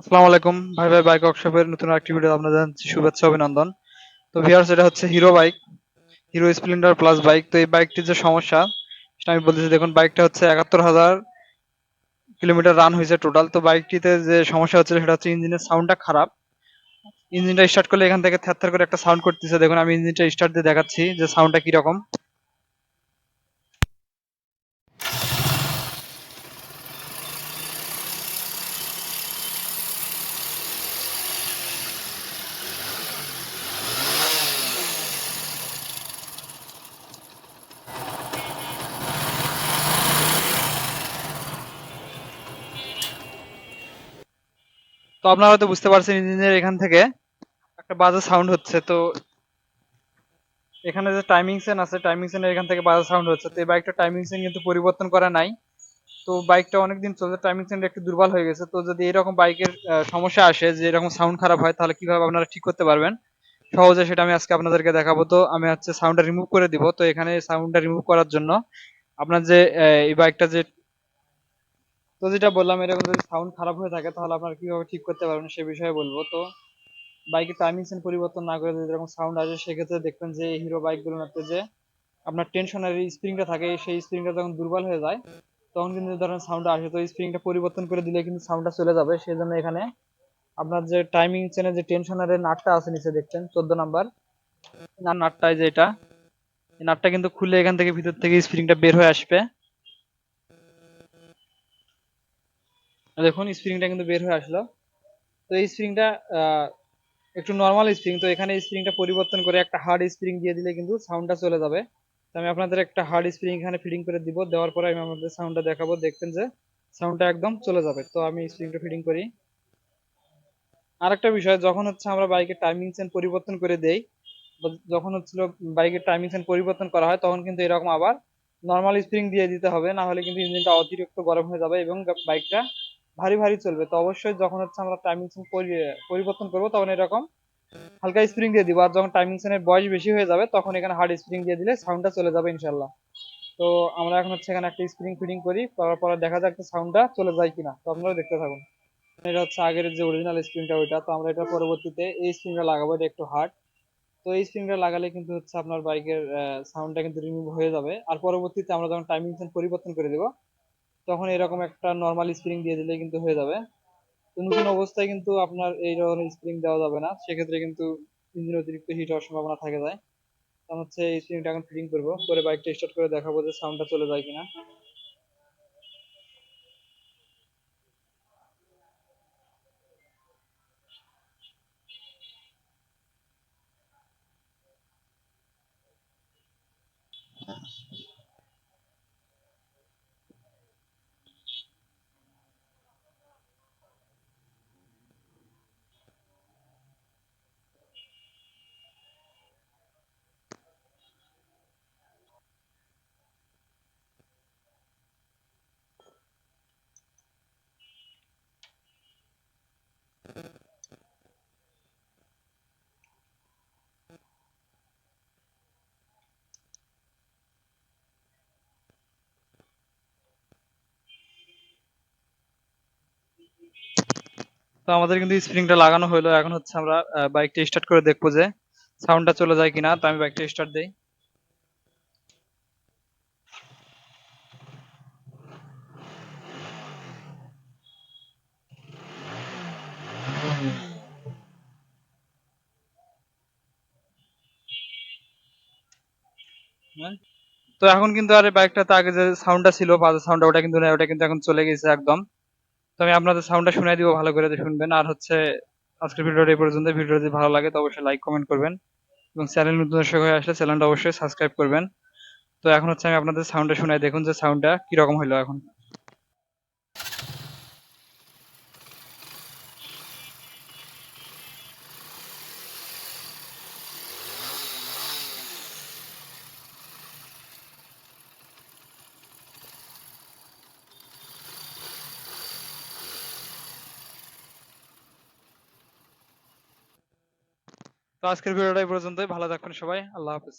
আসসালামু আলাইকুম ভাই ভাই বাইক ওয়ার্কশপের নতুন আরেকটি ভিডিও আপনাদের জানাচ্ছি শুভেচ্ছা অভিনন্দন। তো ভিউয়ার্স, এটা হচ্ছে hero bike, hero Splendor plus bike. তো এই বাইকটির যে সমস্যা সেটা আমি বলতেছি। দেখুন, বাইকটা হচ্ছে ৭১,০০০ কিলোমিটার রান হয়েছে টোটাল। তো বাইকটিতে যে সমস্যা হচ্ছে সেটা হচ্ছে ইঞ্জিনের সাউন্ডটা খারাপ। ইঞ্জিনটা স্টার্ট করলে এখান থেকে থ্যার থ্যার করে একটা সাউন্ড করতেছে। দেখুন, আমি ইঞ্জিনটা স্টার্ট দিয়ে দেখাচ্ছি যে সাউন্ডটা কিরকম। তো আপনারা হয়তো বুঝতে পারছেন ইঞ্জিনের এখান থেকে একটা বাজে সাউন্ড হচ্ছে। তো এখানে যে টাইমিং সেন আছে, টাইমিং সেনের এখান থেকে বাজে সাউন্ড হচ্ছে। তো এই বাইকটা টাইমিং সেন কিন্তু পরিবর্তন করা নাই। তো বাইকটা অনেকদিন চলছে, টাইমিং সেন্টার একটু দুর্বল হয়ে গেছে। তো যদি এরকম বাইকের সমস্যা আসে যে এরকম সাউন্ড খারাপ হয়, তাহলে কিভাবে আপনারা ঠিক করতে পারবেন সহজে, সেটা আমি আজকে আপনাদেরকে দেখাবো। তো আমি হচ্ছে সাউন্ডটা রিমুভ করে দিব। তো এখানে সাউন্ডটা রিমুভ করার জন্য আপনার যে এই বাইকটা যে, তো যেটা বললাম, এরকম যদি সাউন্ড খারাপ হয়ে থাকে তাহলে আপনারা কিভাবে ঠিক করতে পারবেন সে বিষয়ে বলবো। তো বাইকের টাইমিং সেন্ট পরিবর্তন না করে যদি এরকম সাউন্ড আসে, সেক্ষেত্রে দেখবেন যে হিরো বাইকগুলোতে যে আপনার টেনশনের স্প্রিংটা থাকে, সেই স্প্রিংটা যখন দুর্বল হয়ে যায় তখন কিন্তু এই ধরনের সাউন্ড আসে। তো স্প্রিংটা পরিবর্তন করে দিলে কিন্তু সাউন্ডটা চলে যাবে। সেই জন্য এখানে আপনার যে টাইমিং চেনে যে টেনশনারের নাটটা আছে নিচে দেখছেন 14 নাম্বার নাটটাই, যে এটা, এই নাটটা কিন্তু খুলে এখান থেকে ভিতর থেকে স্প্রিংটা বের হয়ে আসবে। দেখুন, স্প্রিংটা কিন্তু বের হয়ে আসলো। তো এই স্প্রিংটা একটু নর্মাল স্প্রিং। তো এখানে স্প্রিংটা পরিবর্তন করে একটা হার্ড স্প্রিং দিয়ে দিলে কিন্তু সাউন্ডটা চলে যাবে। তো আমি আপনাদের একটা হার্ড স্প্রিং এখানে ফিটিং করে দিব। দেওয়ার পরে আমি আপনাদের সাউন্ডটা দেখাবো, দেখবেন যে সাউন্ডটা একদম চলে যাবে। তো আমি স্প্রিংটা ফিটিং করি। আরেকটা বিষয়, যখন হচ্ছে আমরা বাইকের টাইমিং চেন পরিবর্তন করে দেই, যখন হচ্ছিল বাইকের টাইমিং চেন পরিবর্তন করা হয়, তখন কিন্তু এরকম আবার নর্মাল স্প্রিং দিয়ে দিতে হবে, না হলে কিন্তু ইঞ্জিনটা অতিরিক্ত গরম হয়ে যাবে এবং বাইকটা ভারী ভারী চলবে। তো অবশ্যই যখন হচ্ছে আমরা টাইমিং চেন পরিবর্তন করবো, তখন এরকম হালকা স্প্রিং দিয়ে দিব। আর যখন টাইমিং চেনের বয়স বেশি হয়ে যাবে, তখন এখানে হার্ড স্প্রিং দিয়ে দিলে সাউন্ডটা চলে যাবে ইনশাল্লাহ। তো আমরা এখন হচ্ছে এখানে একটা স্প্রিং ফিটিং করি, করার পরে দেখা যাক সাউন্ডটা চলে যায় কিনা। তো আপনারা দেখতে থাকুন। এটা হচ্ছে আগের যে অরিজিনাল স্প্রিংটা ওইটা। তো আমরা এটা পরবর্তীতে এই স্প্রিংটা লাগাবো, এটা একটু হার্ড। তো এই স্প্রিংটা লাগালে কিন্তু হচ্ছে আপনার বাইকের সাউন্ডটা কিন্তু রিমুভ হয়ে যাবে। আর পরবর্তীতে আমরা যখন টাইমিং চেন পরিবর্তন করে দেবো, তখন এরকম একটা নর্মাল স্প্রিং দিয়ে দিলে কিন্তু হয়ে যাবে। তো নতুন অবস্থায় কিন্তু আপনার এই ধরনের স্প্রিং দেওয়া যাবে না, সেক্ষেত্রে কিন্তু ইঞ্জিন অতিরিক্ত হিট হওয়ার সম্ভাবনা থাকে যায়। তো আমি হচ্ছে এই স্প্রিংটা এখন ফিটিং করবো, করে বাইকটা স্টার্ট করে দেখাবো যে সাউন্ডটা চলে যায় কিনা। তো আমাদের কিন্তু স্প্রিংটা লাগানো হলো। এখন হচ্ছে আমরা বাইকটা স্টার্ট করে দেখবো যে সাউন্ডটা চলে যায় কিনা। তো আমি বাইকটা স্টার্ট দিই। হ্যাঁ? তো এখন কিন্তু আর এই বাইকটাতে আগে যে সাউন্ডটা ছিল, বাজে সাউন্ডটা, ওটা কিন্তু নেই, ওটা কিন্তু এখন চলে গেছে একদম। তো আমি আপনাদের সাউন্ডটা শুনিয়ে দিব, ভালো করে শুনবেন। আর হচ্ছে আজকের ভিডিওটা এই পর্যন্ত। ভিডিও যদি ভালো লাগে তো অবশ্যই লাইক কমেন্ট করবেন এবং চ্যানেল নতুন দর্শক হয়ে আসলে চ্যানেলটা অবশ্যই সাবস্ক্রাইব করবেন। তো এখন হচ্ছে আমি আপনাদের সাউন্ডটা শুনাই, দেখুন যে সাউন্ডটা কিরকম হলো এখন। তো আজকের ভিডিওটা এই পর্যন্তই। ভালো থাকবেন সবাই। আল্লাহ হাফেজ।